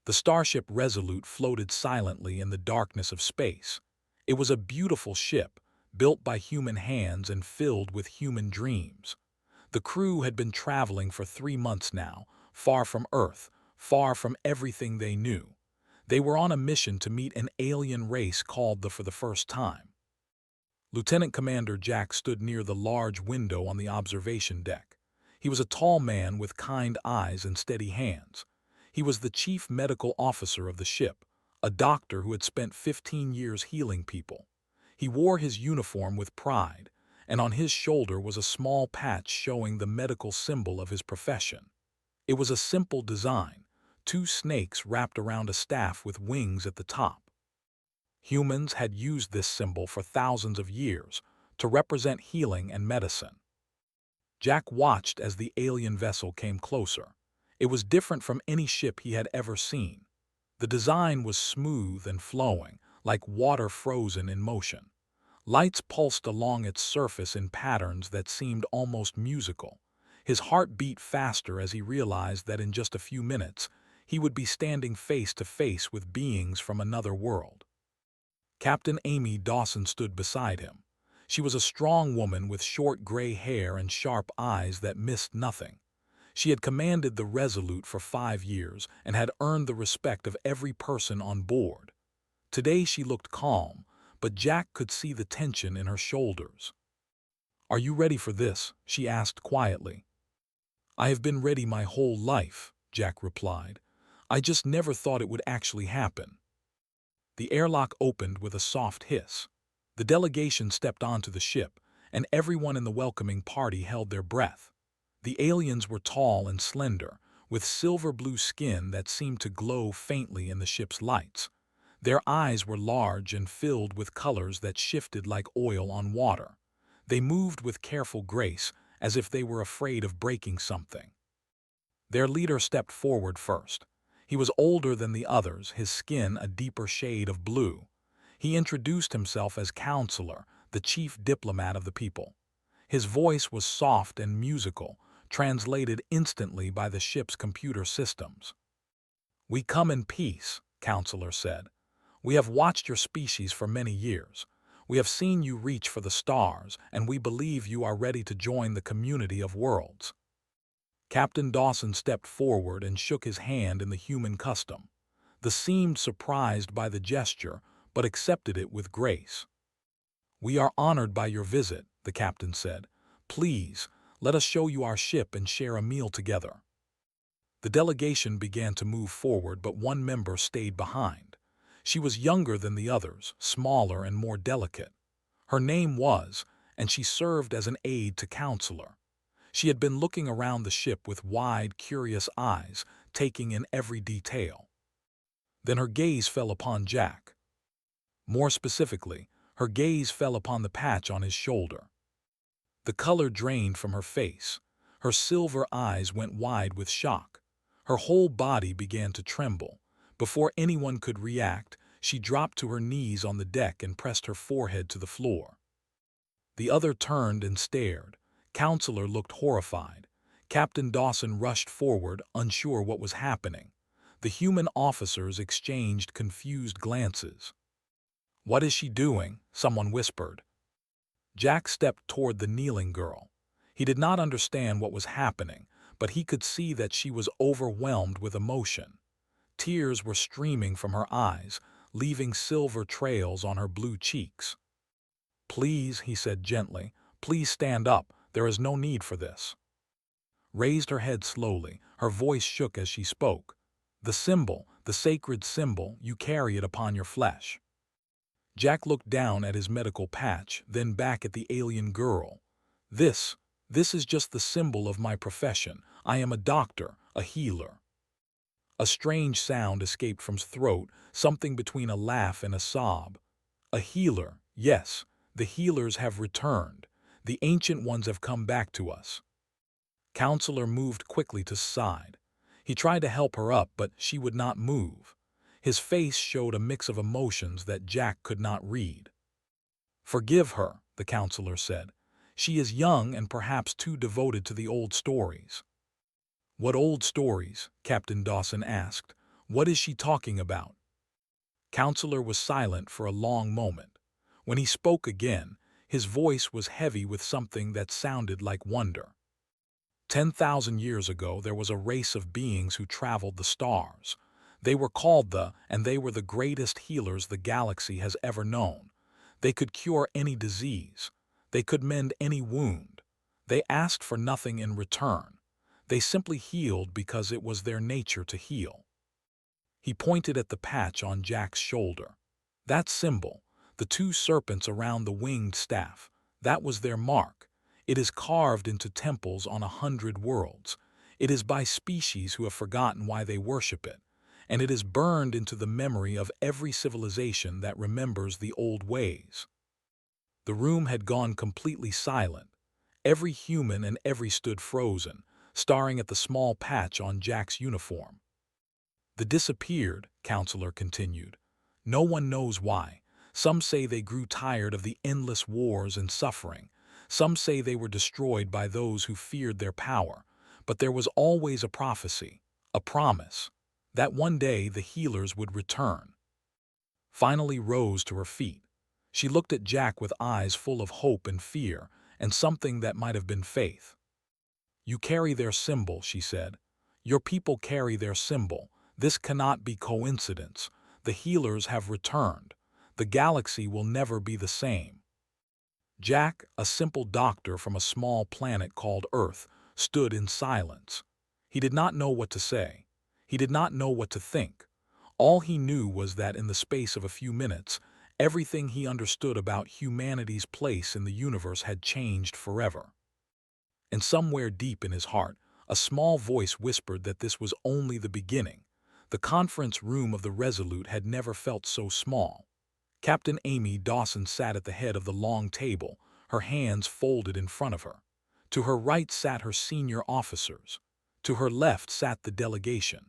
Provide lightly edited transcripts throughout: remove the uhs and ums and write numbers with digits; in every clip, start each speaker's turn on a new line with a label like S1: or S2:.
S1: The starship Resolute floated silently in the darkness of space. It was a beautiful ship, built by human hands and filled with human dreams. The crew had been traveling for 3 months now, far from Earth, far from everything they knew. They were on a mission to meet an alien race called the For the First Time. Lieutenant Commander Jack stood near the large window on the observation deck. He was a tall man with kind eyes and steady hands. He was the chief medical officer of the ship, a doctor who had spent 15 years healing people. He wore his uniform with pride, and on his shoulder was a small patch showing the medical symbol of his profession. It was a simple design, two snakes wrapped around a staff with wings at the top. Humans had used this symbol for thousands of years to represent healing and medicine. Jack watched as the alien vessel came closer. It was different from any ship he had ever seen. The design was smooth and flowing, like water frozen in motion. Lights pulsed along its surface in patterns that seemed almost musical. His heart beat faster as he realized that in just a few minutes, he would be standing face to face with beings from another world. Captain Amy Dawson stood beside him. She was a strong woman with short gray hair and sharp eyes that missed nothing. She had commanded the Resolute for 5 years and had earned the respect of every person on board. Today she looked calm, but Jack could see the tension in her shoulders. "Are you ready for this?" she asked quietly. "I have been ready my whole life," Jack replied. "I just never thought it would actually happen." The airlock opened with a soft hiss. The delegation stepped onto the ship, and everyone in the welcoming party held their breath. The aliens were tall and slender, with silver-blue skin that seemed to glow faintly in the ship's lights. Their eyes were large and filled with colors that shifted like oil on water. They moved with careful grace, as if they were afraid of breaking something. Their leader stepped forward first. He was older than the others, his skin a deeper shade of blue. He introduced himself as Counselor, the chief diplomat of the people. His voice was soft and musical, translated instantly by the ship's computer systems. "We come in peace," Counselor said. "We have watched your species for many years. We have seen you reach for the stars, and we believe you are ready to join the community of worlds." Captain Dawson stepped forward and shook his hand in the human custom. The seemed surprised by the gesture, but accepted it with grace. "We are honored by your visit," the captain said. "Please, let us show you our ship and share a meal together." The delegation began to move forward, but one member stayed behind. She was younger than the others, smaller and more delicate. Her name was, and she served as an aide to Counselor. She had been looking around the ship with wide, curious eyes, taking in every detail. Then her gaze fell upon Jack. More specifically, her gaze fell upon the patch on his shoulder. The color drained from her face. Her silver eyes went wide with shock. Her whole body began to tremble. Before anyone could react, she dropped to her knees on the deck and pressed her forehead to the floor. The other turned and stared. Counselor looked horrified. Captain Dawson rushed forward, unsure what was happening. The human officers exchanged confused glances. "What is she doing?" someone whispered. Jack stepped toward the kneeling girl. He did not understand what was happening, but he could see that she was overwhelmed with emotion. Tears were streaming from her eyes, leaving silver trails on her blue cheeks. "Please," he said gently, "please stand up. There is no need for this." Raised her head slowly, her voice shook as she spoke. "The symbol, the sacred symbol, you carry it upon your flesh." Jack looked down at his medical patch, then back at the alien girl. This is just the symbol of my profession. I am a doctor, a healer." A strange sound escaped from his throat, something between a laugh and a sob. "A healer, yes, the healers have returned. The ancient ones have come back to us." Counselor moved quickly to his side. He tried to help her up, but she would not move. His face showed a mix of emotions that Jack could not read. "Forgive her," the counselor said. "She is young and perhaps too devoted to the old stories." "What old stories?" Captain Dawson asked. What is she talking about? Counselor was silent for a long moment. When he spoke again, his voice was heavy with something that sounded like wonder. 10,000 years ago, there was a race of beings who traveled the stars. They were called and they were the greatest healers the galaxy has ever known. They could cure any disease. They could mend any wound. They asked for nothing in return. They simply healed because it was their nature to heal. He pointed at the patch on Jack's shoulder. That symbol, the two serpents around the winged staff, that was their mark. It is carved into temples on 100 worlds. It is by species who have forgotten why they worship it, and it is burned into the memory of every civilization that remembers the old ways. The room had gone completely silent. Every human and every stood frozen, staring at the small patch on Jack's uniform. The disappeared, Counselor continued. No one knows why. Some say they grew tired of the endless wars and suffering. Some say they were destroyed by those who feared their power. But there was always a prophecy, a promise, that one day the healers would return. Finally rose to her feet. She looked at Jack with eyes full of hope and fear, and something that might have been faith. You carry their symbol, she said. Your people carry their symbol. This cannot be coincidence. The healers have returned. The galaxy will never be the same. Jack, a simple doctor from a small planet called Earth, stood in silence. He did not know what to say. He did not know what to think. All he knew was that in the space of a few minutes, everything he understood about humanity's place in the universe had changed forever. And somewhere deep in his heart, a small voice whispered that this was only the beginning. The conference room of the Resolute had never felt so small. Captain Amy Dawson sat at the head of the long table, her hands folded in front of her. To her right sat her senior officers. To her left sat the delegation.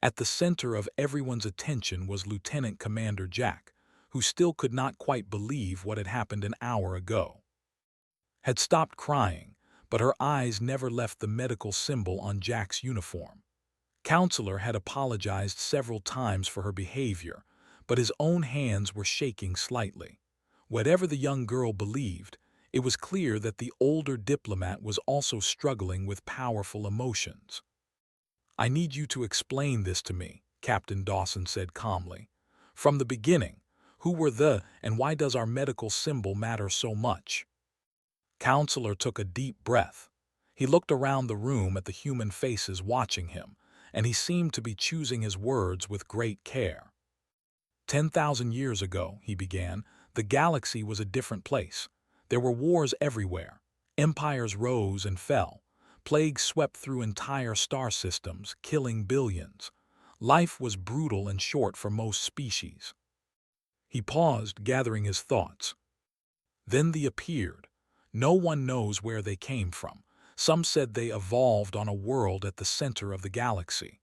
S1: At the center of everyone's attention was Lieutenant Commander Jack, who still could not quite believe what had happened an hour ago. Had stopped crying, but her eyes never left the medical symbol on Jack's uniform. Counselor had apologized several times for her behavior, but his own hands were shaking slightly. Whatever the young girl believed, it was clear that the older diplomat was also struggling with powerful emotions. I need you to explain this to me, Captain Dawson said calmly. From the beginning, who were and why does our medical symbol matter so much? Counselor took a deep breath. He looked around the room at the human faces watching him, and he seemed to be choosing his words with great care. 10,000 years ago, he began, the galaxy was a different place. There were wars everywhere. Empires rose and fell. Plagues swept through entire star systems, killing billions. Life was brutal and short for most species. He paused, gathering his thoughts. Then they appeared. No one knows where they came from. Some said they evolved on a world at the center of the galaxy.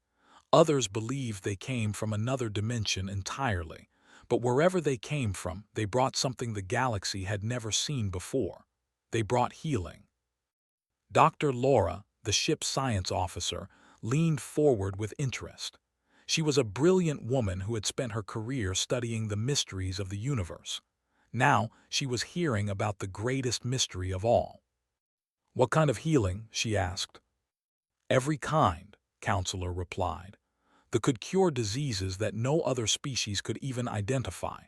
S1: Others believed they came from another dimension entirely. But wherever they came from, they brought something the galaxy had never seen before. They brought healing. Dr. Laura, the ship's science officer, leaned forward with interest. She was a brilliant woman who had spent her career studying the mysteries of the universe. Now she was hearing about the greatest mystery of all. What kind of healing? She asked. Every kind, Counselor replied. They could cure diseases that no other species could even identify.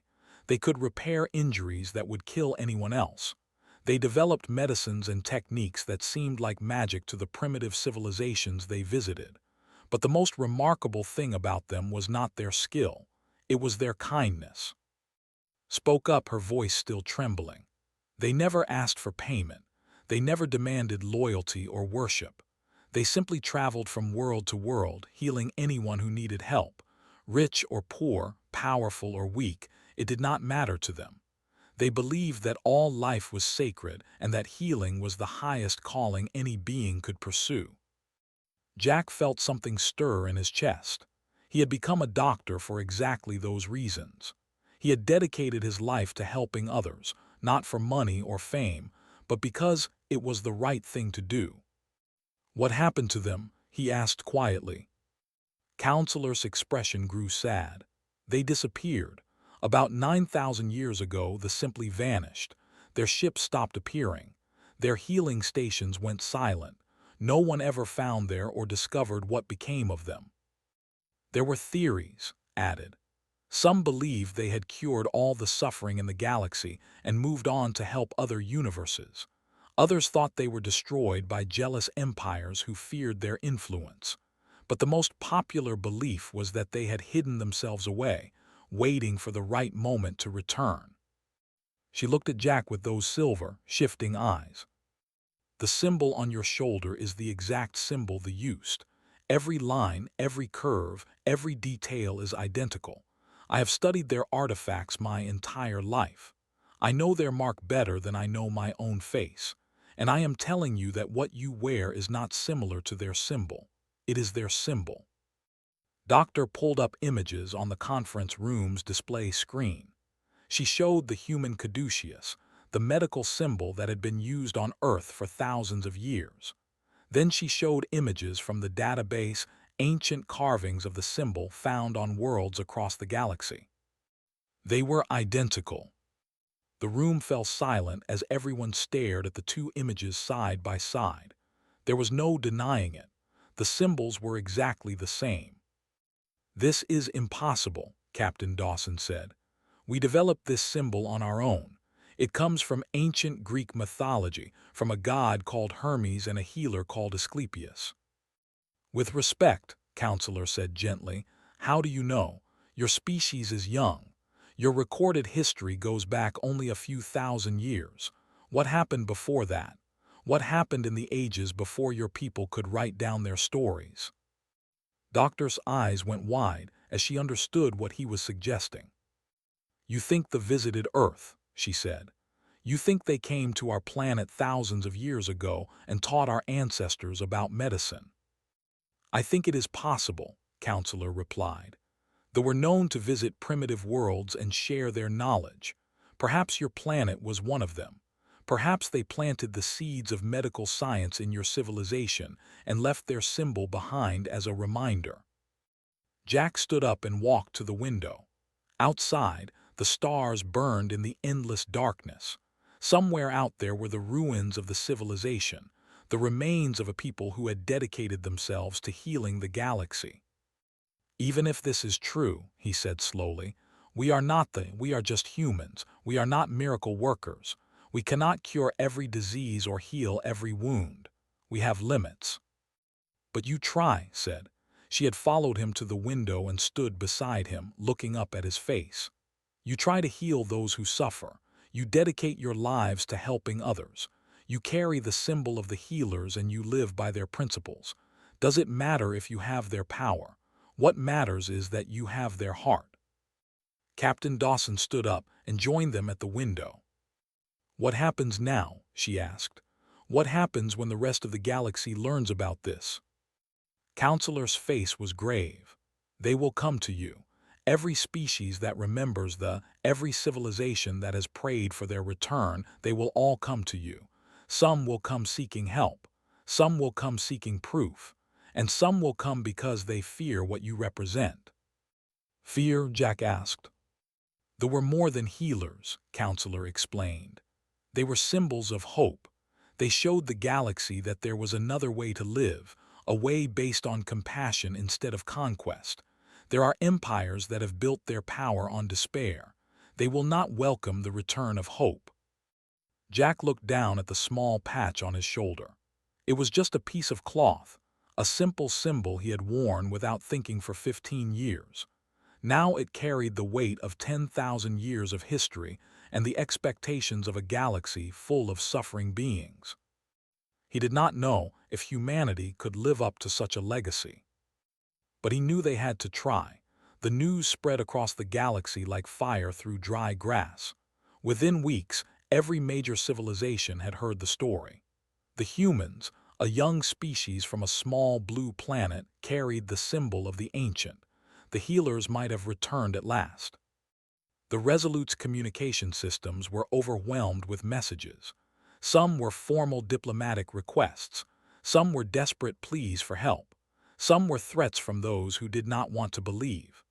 S1: They could repair injuries that would kill anyone else. They developed medicines and techniques that seemed like magic to the primitive civilizations they visited. But the most remarkable thing about them was not their skill. It was their kindness. Spoke up, her voice still trembling. They never asked for payment. They never demanded loyalty or worship. They simply traveled from world to world, healing anyone who needed help. Rich or poor, powerful or weak, it did not matter to them. They believed that all life was sacred and that healing was the highest calling any being could pursue. Jack felt something stir in his chest. He had become a doctor for exactly those reasons. He had dedicated his life to helping others, not for money or fame, but because it was the right thing to do. What happened to them? He asked quietly. Counselor's expression grew sad. They disappeared. About 9,000 years ago, they simply vanished. Their ships stopped appearing. Their healing stations went silent. No one ever found there or discovered what became of them. There were theories added. Some believed they had cured all the suffering in the galaxy and moved on to help other universes. Others thought they were destroyed by jealous empires who feared their influence. But the most popular belief was that they had hidden themselves away, waiting for the right moment to return. She looked at Jack with those silver, shifting eyes. The symbol on your shoulder is the exact symbol they used. Every line, every curve, every detail is identical. I have studied their artifacts my entire life. I know their mark better than I know my own face. And I am telling you that what you wear is not similar to their symbol. It is their symbol. Doctor pulled up images on the conference room's display screen. She showed the human caduceus, the medical symbol that had been used on Earth for thousands of years. Then she showed images from the database, ancient carvings of the symbol found on worlds across the galaxy. They were identical. The room fell silent as everyone stared at the two images side by side. There was no denying it. The symbols were exactly the same. "This is impossible," Captain Dawson said. "We developed this symbol on our own. It comes from ancient Greek mythology, from a god called Hermes and a healer called Asclepius." "With respect," Counselor said gently, "how do you know? Your species is young. Your recorded history goes back only a few thousand years. What happened before that? What happened in the ages before your people could write down their stories?" Doctor's eyes went wide as she understood what he was suggesting. "You think they visited Earth," she said. "You think they came to our planet thousands of years ago and taught our ancestors about medicine." "I think it is possible," Counselor replied. "They were known to visit primitive worlds and share their knowledge. Perhaps your planet was one of them. Perhaps they planted the seeds of medical science in your civilization and left their symbol behind as a reminder." Jack stood up and walked to the window. Outside, the stars burned in the endless darkness. Somewhere out there were the ruins of the civilization, the remains of a people who had dedicated themselves to healing the galaxy. "Even if this is true," he said slowly, we are just humans. We are not miracle workers. We cannot cure every disease or heal every wound. We have limits." "But you try," said. She had followed him to the window and stood beside him, looking up at his face. "You try to heal those who suffer. You dedicate your lives to helping others. You carry the symbol of the healers and you live by their principles. Does it matter if you have their power? What matters is that you have their heart." Captain Dawson stood up and joined them at the window. "What happens now?" she asked. "What happens when the rest of the galaxy learns about this?" Counselor's face was grave. "They will come to you. Every species that remembers every civilization that has prayed for their return, they will all come to you. Some will come seeking help. Some will come seeking proof. And some will come because they fear what you represent." "Fear?" Jack asked. "There were more than healers," Counselor explained. "They were symbols of hope. They showed the galaxy that there was another way to live, a way based on compassion instead of conquest. There are empires that have built their power on despair. They will not welcome the return of hope." Jack looked down at the small patch on his shoulder. It was just a piece of cloth, a simple symbol he had worn without thinking for 15 years. Now it carried the weight of 10,000 years of history and the expectations of a galaxy full of suffering beings. He did not know if humanity could live up to such a legacy. But he knew they had to try. The news spread across the galaxy like fire through dry grass. Within weeks, every major civilization had heard the story. The humans, a young species from a small blue planet, carried the symbol of the ancient. The healers might have returned at last. The Resolute's communication systems were overwhelmed with messages. Some were formal diplomatic requests. Some were desperate pleas for help. Some were threats from those who did not want to believe.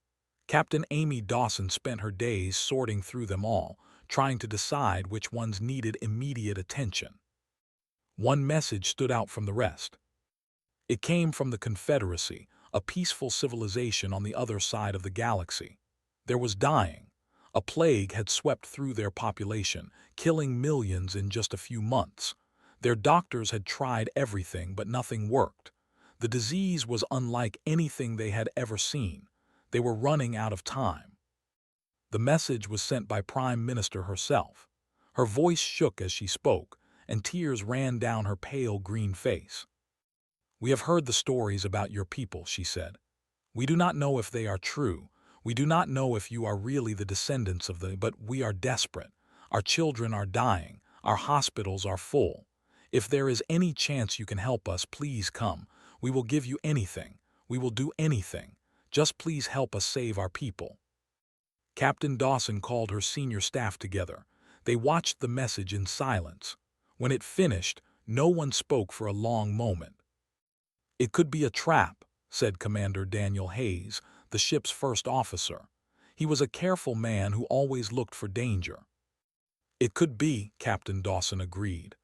S1: Captain Amy Dawson spent her days sorting through them all, trying to decide which ones needed immediate attention. One message stood out from the rest. It came from the Confederacy, a peaceful civilization on the other side of the galaxy. There was dying. A plague had swept through their population, killing millions in just a few months. Their doctors had tried everything, but nothing worked. The disease was unlike anything they had ever seen. They were running out of time. The message was sent by Prime Minister herself. Her voice shook as she spoke, and tears ran down her pale green face. "We have heard the stories about your people," she said. "We do not know if they are true. We do not know if you are really the descendants of the, but we are desperate. Our children are dying. Our hospitals are full. If there is any chance you can help us, please come. We will give you anything. We will do anything. Just please help us save our people." Captain Dawson called her senior staff together. They watched the message in silence. When it finished, no one spoke for a long moment. "It could be a trap," said Commander Daniel Hayes, the ship's first officer. He was a careful man who always looked for danger. "It could be," Captain Dawson agreed.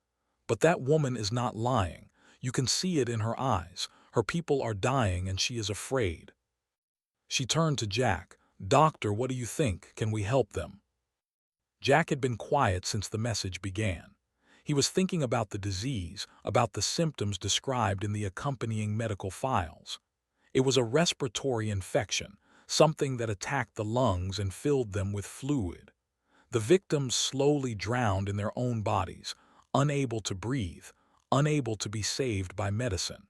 S1: "But that woman is not lying. You can see it in her eyes. Her people are dying and she is afraid." She turned to Jack. "Doctor, what do you think? Can we help them?" Jack had been quiet since the message began. He was thinking about the disease, about the symptoms described in the accompanying medical files. It was a respiratory infection, something that attacked the lungs and filled them with fluid. The victims slowly drowned in their own bodies, unable to breathe, unable to be saved by medicine.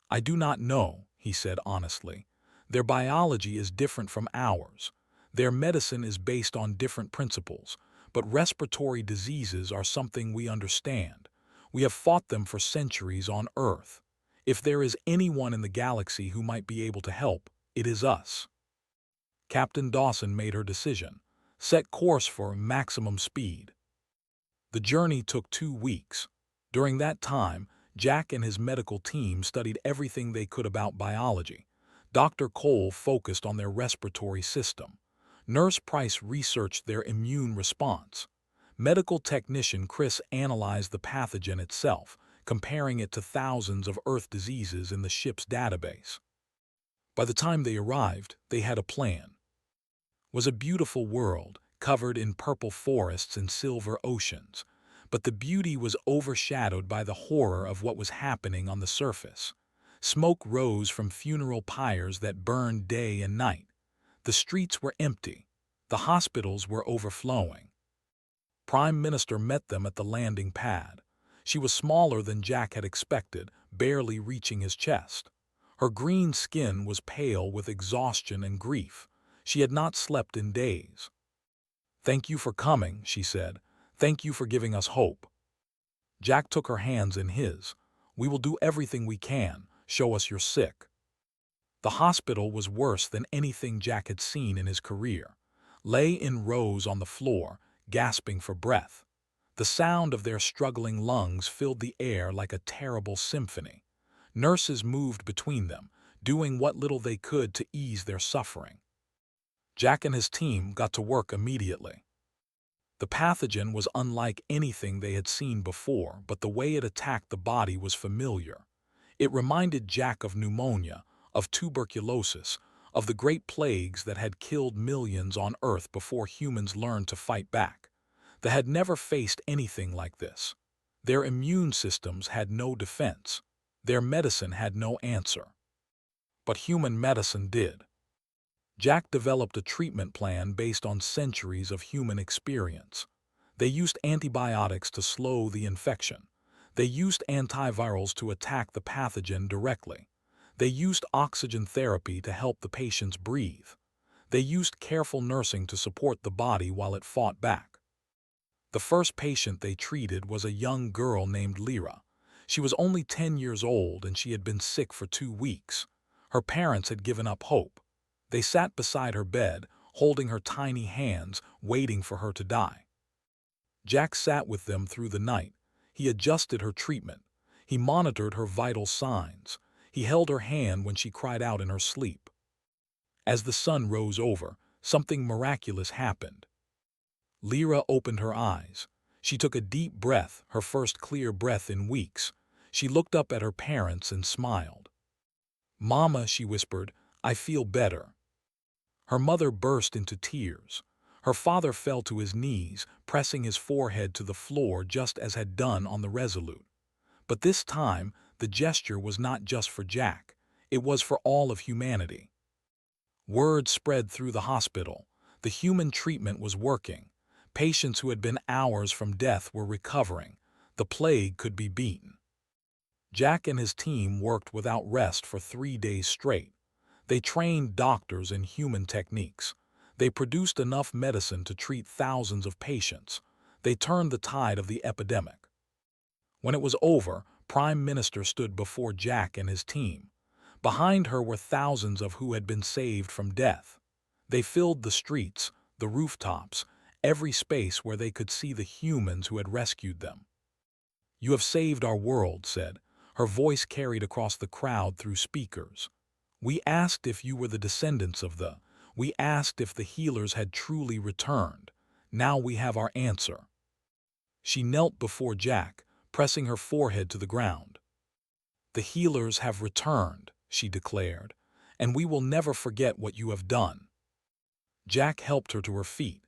S1: "I do not know," he said honestly. "Their biology is different from ours. Their medicine is based on different principles, but respiratory diseases are something we understand. We have fought them for centuries on Earth. If there is anyone in the galaxy who might be able to help, it is us." Captain Dawson made her decision. "Set course for maximum speed." The journey took 2 weeks. During that time, Jack and his medical team studied everything they could about biology. Dr. Cole focused on their respiratory system. Nurse Price researched their immune response. Medical technician Chris analyzed the pathogen itself, comparing it to thousands of Earth diseases in the ship's database. By the time they arrived, they had a plan. It was a beautiful world, covered in purple forests and silver oceans. But the beauty was overshadowed by the horror of what was happening on the surface. Smoke rose from funeral pyres that burned day and night. The streets were empty. The hospitals were overflowing. Prime Minister met them at the landing pad. She was smaller than Jack had expected, barely reaching his chest. Her green skin was pale with exhaustion and grief. She had not slept in days. "Thank you for coming," she said. "Thank you for giving us hope." Jack took her hands in his. "We will do everything we can. Show us you're sick." The hospital was worse than anything Jack had seen in his career. Lay in rows on the floor, gasping for breath. The sound of their struggling lungs filled the air like a terrible symphony. Nurses moved between them, doing what little they could to ease their suffering. Jack and his team got to work immediately. The pathogen was unlike anything they had seen before, but the way it attacked the body was familiar. It reminded Jack of pneumonia, of tuberculosis, of the great plagues that had killed millions on Earth before humans learned to fight back. They had never faced anything like this. Their immune systems had no defense. Their medicine had no answer. But human medicine did. Jack developed a treatment plan based on centuries of human experience. They used antibiotics to slow the infection. They used antivirals to attack the pathogen directly. They used oxygen therapy to help the patients breathe. They used careful nursing to support the body while it fought back. The first patient they treated was a young girl named Lyra. She was only 10 years old and she had been sick for 2 weeks. Her parents had given up hope. They sat beside her bed, holding her tiny hands, waiting for her to die. Jack sat with them through the night. He adjusted her treatment. He monitored her vital signs. He held her hand when she cried out in her sleep. As the sun rose over, something miraculous happened. Lyra opened her eyes. She took a deep breath, her first clear breath in weeks. She looked up at her parents and smiled. "Mama," she whispered, "I feel better." Her mother burst into tears. Her father fell to his knees, pressing his forehead to the floor just as had done on the Resolute. But this time, the gesture was not just for Jack. It was for all of humanity. Word spread through the hospital. The human treatment was working. Patients who had been hours from death were recovering. The plague could be beaten. Jack and his team worked without rest for 3 days straight. They trained doctors in human techniques. They produced enough medicine to treat thousands of patients. They turned the tide of the epidemic. When it was over, Prime Minister stood before Jack and his team. Behind her were thousands of who had been saved from death. They filled the streets, the rooftops, every space where they could see the humans who had rescued them. "You have saved our world," said. Her voice carried across the crowd through speakers. "We asked if you were the descendants of the. We asked if the healers had truly returned. Now we have our answer." She knelt before Jack, pressing her forehead to the ground. "The healers have returned," she declared, "and we will never forget what you have done." Jack helped her to her feet.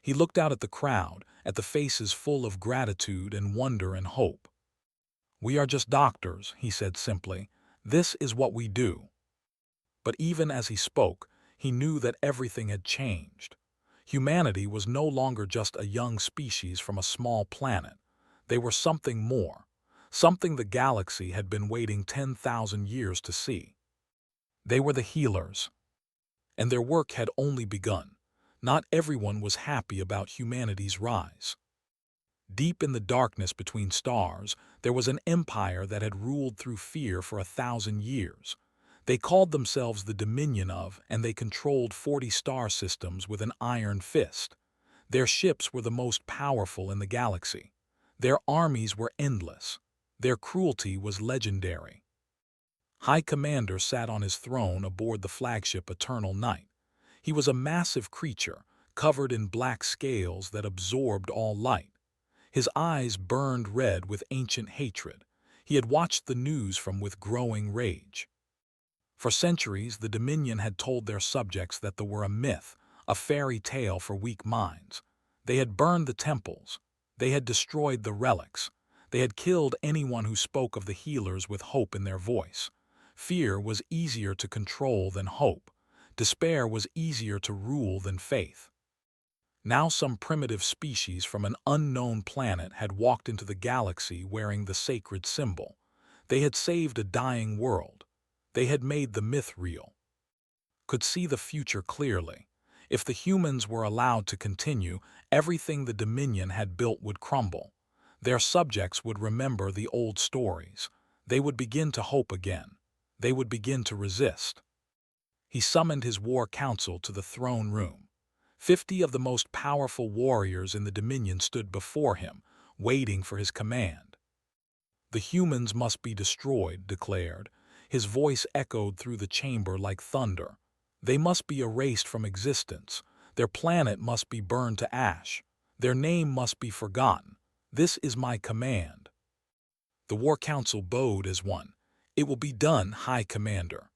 S1: He looked out at the crowd, at the faces full of gratitude and wonder and hope. "We are just doctors," he said simply. "This is what we do." But even as he spoke, he knew that everything had changed. Humanity was no longer just a young species from a small planet. They were something more, something the galaxy had been waiting 10,000 years to see. They were the healers. And their work had only begun. Not everyone was happy about humanity's rise. Deep in the darkness between stars, there was an empire that had ruled through fear for 1,000 years. They called themselves the Dominion of, and they controlled 40 star systems with an iron fist. Their ships were the most powerful in the galaxy. Their armies were endless. Their cruelty was legendary. High Commander sat on his throne aboard the flagship Eternal Night. He was a massive creature, covered in black scales that absorbed all light. His eyes burned red with ancient hatred. He had watched the news from with growing rage. For centuries, the Dominion had told their subjects that they were a myth, a fairy tale for weak minds. They had burned the temples. They had destroyed the relics. They had killed anyone who spoke of the healers with hope in their voice. Fear was easier to control than hope. Despair was easier to rule than faith. Now some primitive species from an unknown planet had walked into the galaxy wearing the sacred symbol. They had saved a dying world. They had made the myth real. Could see the future clearly. If the humans were allowed to continue, everything the Dominion had built would crumble. Their subjects would remember the old stories. They would begin to hope again. They would begin to resist. He summoned his war council to the throne room. 50 of the most powerful warriors in the Dominion stood before him, waiting for his command. "The humans must be destroyed," declared. His voice echoed through the chamber like thunder. "They must be erased from existence. Their planet must be burned to ash. Their name must be forgotten. This is my command." The War Council bowed as one. "It will be done, High Commander."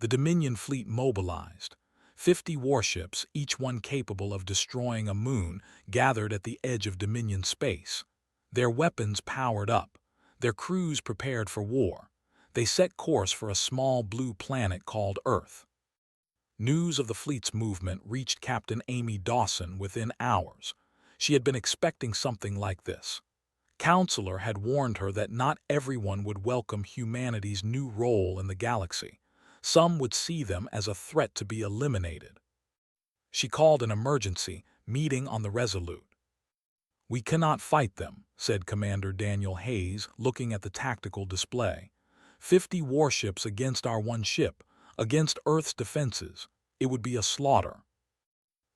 S1: The Dominion fleet mobilized. 50 warships, each one capable of destroying a moon, gathered at the edge of Dominion space. Their weapons powered up. Their crews prepared for war. They set course for a small blue planet called Earth. News of the fleet's movement reached Captain Amy Dawson within hours. She had been expecting something like this. Counselor had warned her that not everyone would welcome humanity's new role in the galaxy. Some would see them as a threat to be eliminated. She called an emergency meeting on the Resolute. "We cannot fight them," said Commander Daniel Hayes, looking at the tactical display. 50 warships against our one ship, against Earth's defenses. It would be a slaughter."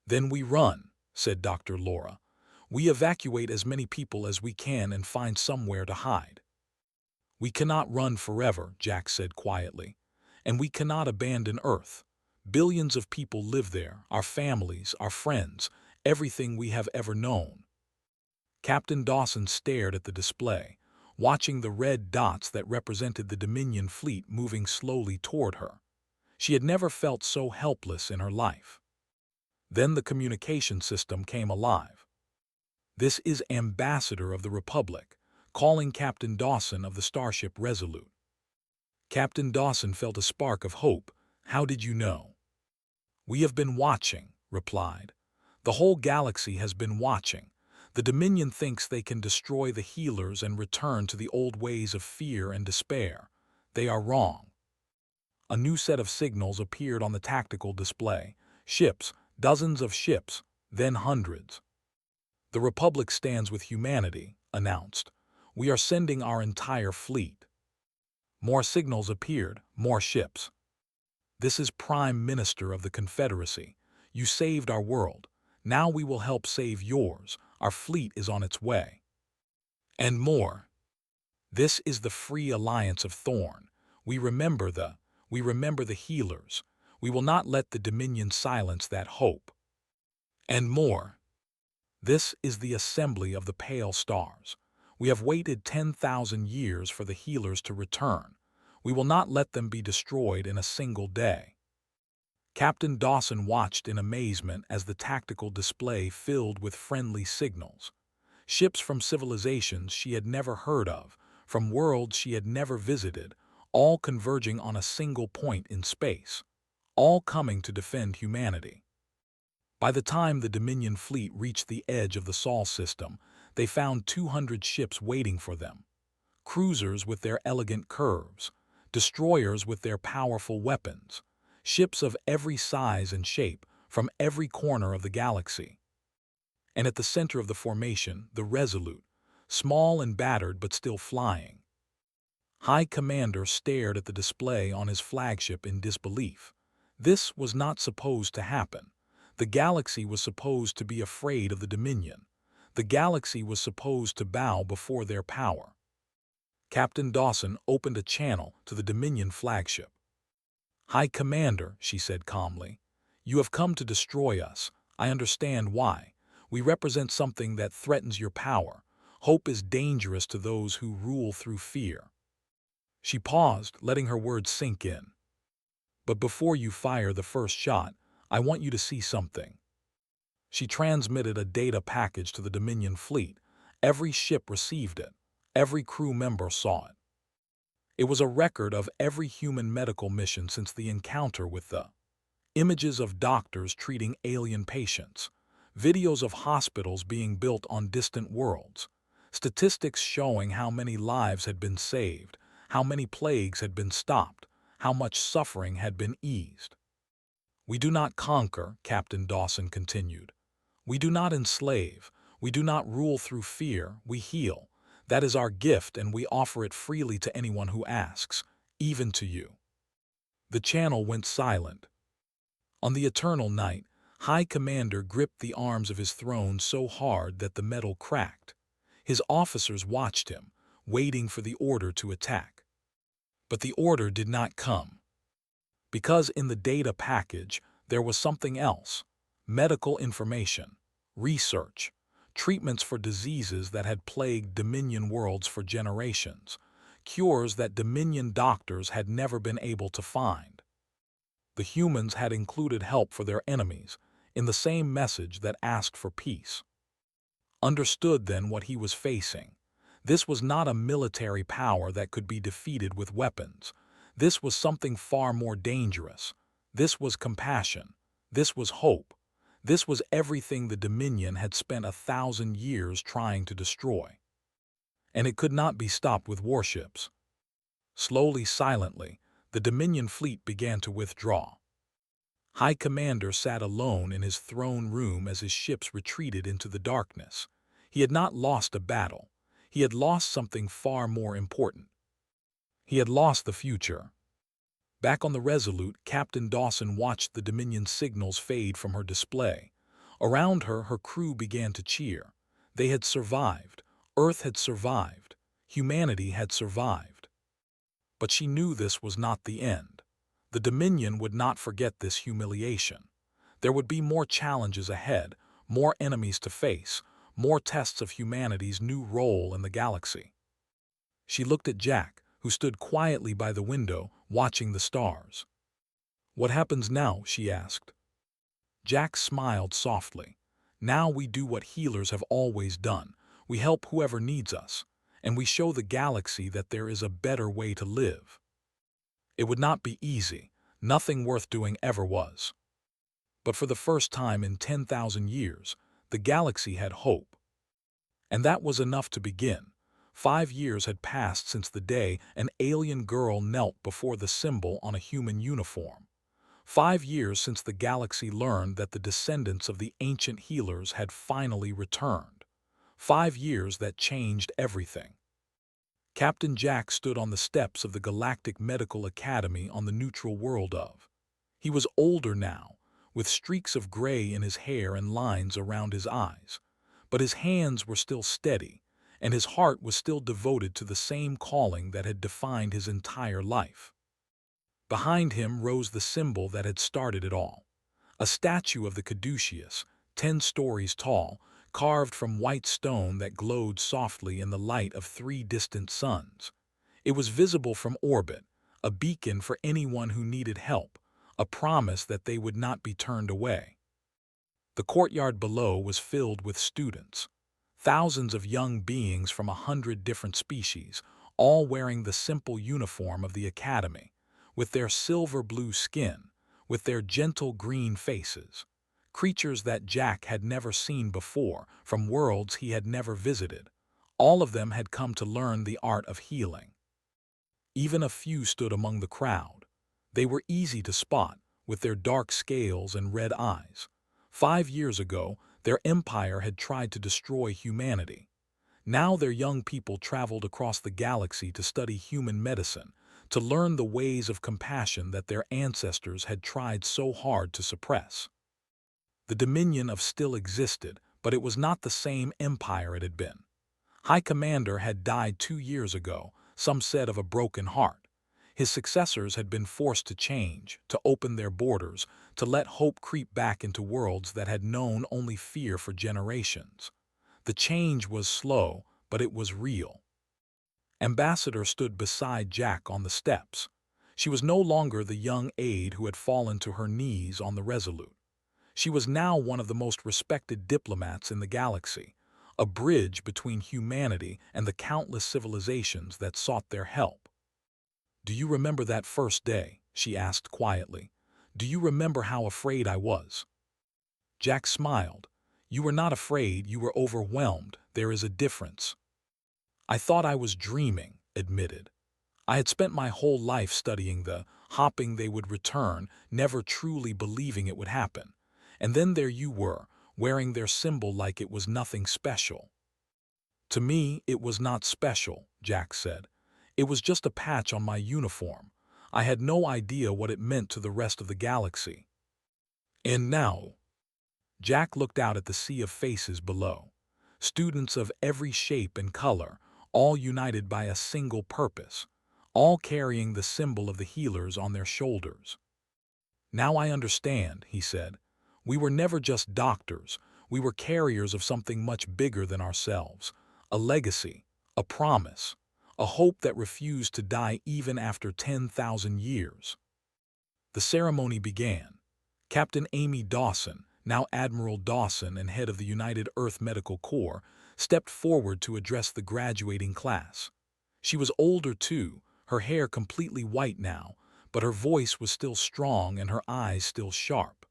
S1: "Then we run," said Dr. Laura. "We evacuate as many people as we can and find somewhere to hide." "We cannot run forever," Jack said quietly. "And we cannot abandon Earth. Billions of people live there, our families, our friends, everything we have ever known." Captain Dawson stared at the display, watching the red dots that represented the Dominion fleet moving slowly toward her. She had never felt so helpless in her life. Then the communication system came alive. "This is Ambassador of the Republic, calling Captain Dawson of the Starship Resolute." Captain Dawson felt a spark of hope. "How did you know?" "We have been watching," replied. "The whole galaxy has been watching. The Dominion thinks they can destroy the healers and return to the old ways of fear and despair. They are wrong." A new set of signals appeared on the tactical display. Ships, dozens of ships, then hundreds. "The Republic stands with humanity," announced. "We are sending our entire fleet." More signals appeared, more ships. "This is Prime Minister of the Confederacy. You saved our world. Now we will help save yours. Our fleet is on its way." And more. "This is the Free Alliance of Thorn. We remember the healers. We will not let the Dominion silence that hope." And more. "This is the Assembly of the Pale Stars. We have waited 10,000 years for the healers to return. We will not let them be destroyed in a single day." Captain Dawson watched in amazement as the tactical display filled with friendly signals. Ships from civilizations she had never heard of, from worlds she had never visited, all converging on a single point in space, all coming to defend humanity. By the time the Dominion fleet reached the edge of the Sol system, they found 200 ships waiting for them. Cruisers with their elegant curves, destroyers with their powerful weapons, ships of every size and shape from every corner of the galaxy. And at the center of the formation, the Resolute, small and battered but still flying. High Commander stared at the display on his flagship in disbelief. This was not supposed to happen. The galaxy was supposed to be afraid of the Dominion. The galaxy was supposed to bow before their power. Captain Dawson opened a channel to the Dominion flagship. "High Commander," she said calmly, "you have come to destroy us. I understand why. We represent something that threatens your power. Hope is dangerous to those who rule through fear." She paused, letting her words sink in. "But before you fire the first shot, I want you to see something." She transmitted a data package to the Dominion fleet. Every ship received it. Every crew member saw it. It was a record of every human medical mission since the encounter with the images of doctors treating alien patients, videos of hospitals being built on distant worlds, statistics showing how many lives had been saved, how many plagues had been stopped, how much suffering had been eased. "We do not conquer," Captain Dawson continued. "We do not enslave. We do not rule through fear. We heal. That is our gift, and we offer it freely to anyone who asks, even to you." The channel went silent. On the eternal night, High Commander gripped the arms of his throne so hard that the metal cracked. His officers watched him, waiting for the order to attack. But the order did not come. Because in the data package, there was something else: medical information, research, treatments for diseases that had plagued Dominion worlds for generations, cures that Dominion doctors had never been able to find. The humans had included help for their enemies in the same message that asked for peace. Understood then what he was facing. This was not a military power that could be defeated with weapons. This was something far more dangerous. This was compassion. This was hope. This was everything the Dominion had spent 1,000 years trying to destroy. And it could not be stopped with warships. Slowly, silently, the Dominion fleet began to withdraw. High Commander sat alone in his throne room as his ships retreated into the darkness. He had not lost a battle. He had lost something far more important. He had lost the future. Back on the Resolute, Captain Dawson watched the Dominion signals fade from her display. Around her, her crew began to cheer. They had survived. Earth had survived. Humanity had survived. But she knew this was not the end. The Dominion would not forget this humiliation. There would be more challenges ahead, more enemies to face, more tests of humanity's new role in the galaxy. She looked at Jack, who stood quietly by the window, watching the stars. "What happens now?" she asked. Jack smiled softly. "Now we do what healers have always done. We help whoever needs us, and we show the galaxy that there is a better way to live." It would not be easy. Nothing worth doing ever was. But for the first time in 10,000 years, the galaxy had hope. And that was enough to begin. 5 years had passed since the day an alien girl knelt before the symbol on a human uniform. 5 years since the galaxy learned that the descendants of the ancient healers had finally returned. 5 years that changed everything. Captain Jack stood on the steps of the Galactic Medical Academy on the neutral world of. He was older now, with streaks of gray in his hair and lines around his eyes. But his hands were still steady, and his heart was still devoted to the same calling that had defined his entire life. Behind him rose the symbol that had started it all. A statue of the Caduceus, 10 stories tall, carved from white stone that glowed softly in the light of 3 distant suns. It was visible from orbit, a beacon for anyone who needed help, a promise that they would not be turned away. The courtyard below was filled with students. Thousands of young beings from 100 different species, all wearing the simple uniform of the academy, with their silver-blue skin, with their gentle green faces. Creatures that Jack had never seen before, from worlds he had never visited. All of them had come to learn the art of healing. Even a few stood among the crowd. They were easy to spot, with their dark scales and red eyes. 5 years ago, their empire had tried to destroy humanity. Now their young people traveled across the galaxy to study human medicine, to learn the ways of compassion that their ancestors had tried so hard to suppress. The Dominion of still existed, but it was not the same empire it had been. High Commander had died 2 years ago, some said of a broken heart. His successors had been forced to change, to open their borders, to let hope creep back into worlds that had known only fear for generations. The change was slow, but it was real. Ambassador stood beside Jack on the steps. She was no longer the young aide who had fallen to her knees on the Resolute. She was now one of the most respected diplomats in the galaxy, a bridge between humanity and the countless civilizations that sought their help. "Do you remember that first day?" she asked quietly. "Do you remember how afraid I was?" Jack smiled. "You were not afraid, you were overwhelmed. There is a difference." "I thought I was dreaming," admitted. "I had spent my whole life studying hoping they would return, never truly believing it would happen. And then there you were, wearing their symbol like it was nothing special." "To me, it was not special," Jack said. "It was just a patch on my uniform. I had no idea what it meant to the rest of the galaxy." "And now?" Jack looked out at the sea of faces below. Students of every shape and color, all united by a single purpose, all carrying the symbol of the healers on their shoulders. "Now I understand," he said. "We were never just doctors. We were carriers of something much bigger than ourselves. A legacy, a promise, a hope that refused to die even after 10,000 years." The ceremony began. Captain Amy Dawson, now Admiral Dawson and head of the United Earth Medical Corps, stepped forward to address the graduating class. She was older too, her hair completely white now, but her voice was still strong and her eyes still sharp.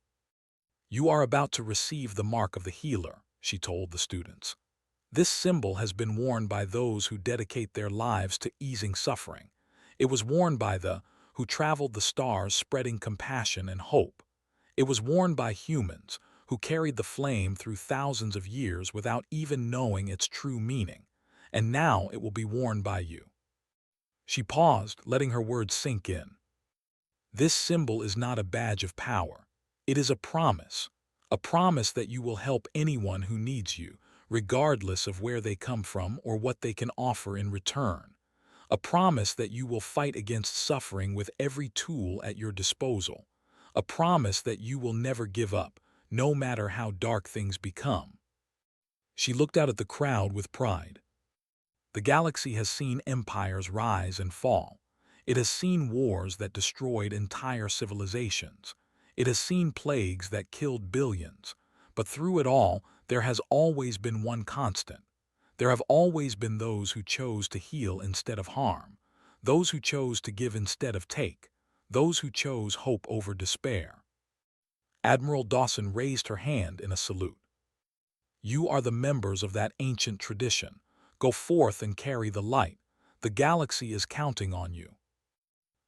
S1: "You are about to receive the mark of the healer," she told the students. "This symbol has been worn by those who dedicate their lives to easing suffering. It was worn by who traveled the stars spreading compassion and hope. It was worn by humans who carried the flame through thousands of years without even knowing its true meaning. And now it will be worn by you." She paused, letting her words sink in. "This symbol is not a badge of power. It is a promise that you will help anyone who needs you, regardless of where they come from or what they can offer in return. A promise that you will fight against suffering with every tool at your disposal. A promise that you will never give up, no matter how dark things become. She looked out at the crowd with pride. The galaxy has seen empires rise and fall. It has seen wars that destroyed entire civilizations. It has seen plagues that killed billions. But through it all, there has always been one constant. There have always been those who chose to heal instead of harm, those who chose to give instead of take, those who chose hope over despair. Admiral Dawson raised her hand in a salute. You are the members of that ancient tradition. Go forth and carry the light. The galaxy is counting on you.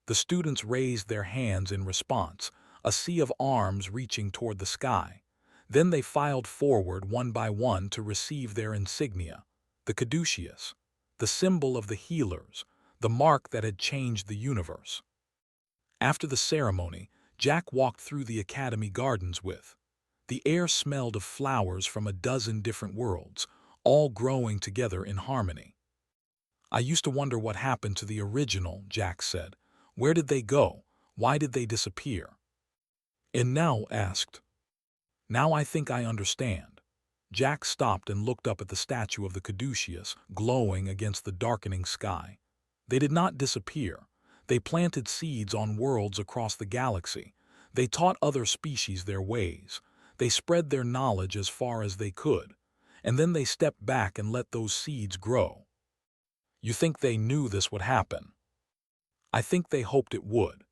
S1: The students raised their hands in response, a sea of arms reaching toward the sky. Then they filed forward one by one to receive their insignia, the caduceus, the symbol of the healers, the mark that had changed the universe. After the ceremony, Jack walked through the academy gardens with. The air smelled of flowers from a dozen different worlds, all growing together in harmony. I used to wonder what happened to the original, Jack said. Where did they go? Why did they disappear? And Knelt asked. Now I think I understand. Jack stopped and looked up at the statue of the caduceus, glowing against the darkening sky. They did not disappear. They planted seeds on worlds across the galaxy. They taught other species their ways. They spread their knowledge as far as they could. And then they stepped back and let those seeds grow. You think they knew this would happen? I think they hoped it would.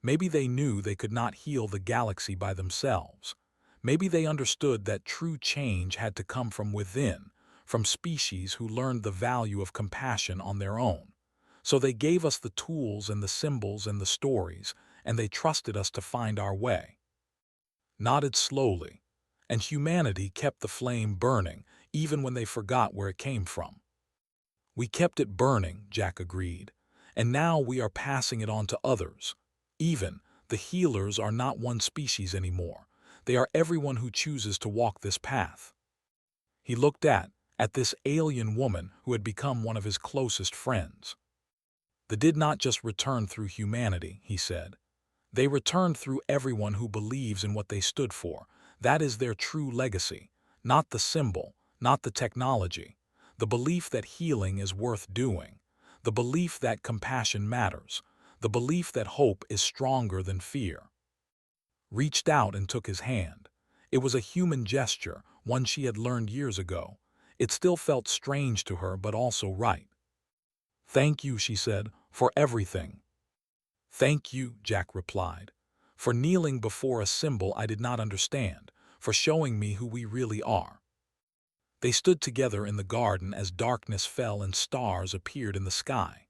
S1: Maybe they knew they could not heal the galaxy by themselves. Maybe they understood that true change had to come from within, from species who learned the value of compassion on their own. So they gave us the tools and the symbols and the stories, and they trusted us to find our way. Nodded slowly, and humanity kept the flame burning, even when they forgot where it came from. We kept it burning, Jack agreed, and now we are passing it on to others. Even, the healers are not one species anymore. They are everyone who chooses to walk this path. He looked at this alien woman who had become one of his closest friends. They did not just return through humanity, he said. They returned through everyone who believes in what they stood for. That is their true legacy, not the symbol, not the technology. The belief that healing is worth doing. The belief that compassion matters. The belief that hope is stronger than fear. Reached out and took his hand. It was a human gesture, one she had learned years ago. It still felt strange to her, but also right. Thank you, she said, for everything. Thank you, Jack replied, for kneeling before a symbol I did not understand, for showing me who we really are. They stood together in the garden as darkness fell and stars appeared in the sky.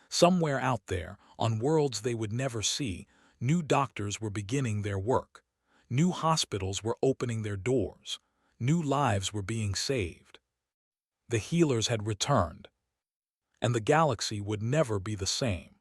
S1: Somewhere out there, on worlds they would never see, new doctors were beginning their work. New hospitals were opening their doors. New lives were being saved. The healers had returned, and the galaxy would never be the same.